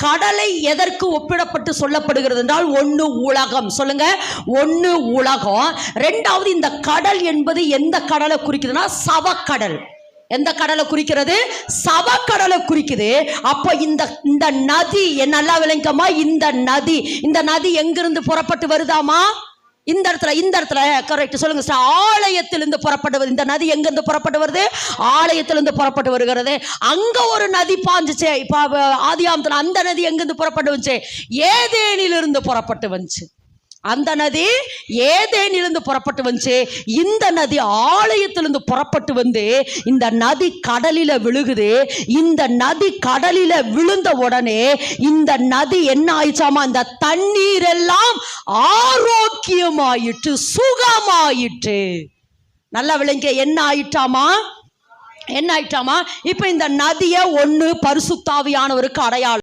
கடலை எதற்கு ஒப்பிடப்பட்டு சொல்லப்படுகிறது என்றால், ஒன்று உலகம். சொல்லுங்க, ஒன்று உலகம். ரெண்டாவது, இந்த கடல் என்பது எந்த கடலை குறிக்குதுன்னா சவக்கடல். எந்த கடலை குறிக்கிறது? சவக்கடலை குறிக்குது. அப்ப இந்த நதி நல்லா விளங்கமா, இந்த நதி எங்கிருந்து புறப்பட்டு வருதாமா? இந்த இடத்துல கரெக்ட் சொல்லுங்க சார். ஆலயத்திலிருந்து புறப்பட்டு வருது. இந்த நதி எங்கிருந்து புறப்பட்டு வருது? ஆலயத்திலிருந்து புறப்பட்டு வருகிறது. அங்க ஒரு நதி பாஞ்சுச்சு. இப்ப ஆதியாகமத்துல அந்த நதி எங்கிருந்து புறப்பட்டு வந்துச்சு? ஏதேனிலிருந்து புறப்பட்டு வந்துச்சு. அந்த நதி ஏதேனிலிருந்து புறப்பட்டு வந்துச்சு. இந்த நதி ஆலயத்திலிருந்து புறப்பட்டு வந்து இந்த நதி கடலில விழுகுது. இந்த நதி கடலில விழுந்த உடனே இந்த நதி என்ன ஆயிடுச்சாமா? இந்த தண்ணீர் எல்லாம் ஆரோக்கியமாயிற்று, சுகமாயிற்று. நல்லா விளங்க, என்ன ஆயிட்டாமா? இப்ப இந்த நதியை ஒண்ணு பரிசுத்த ஆவியானவருக்கு அடையாளம்.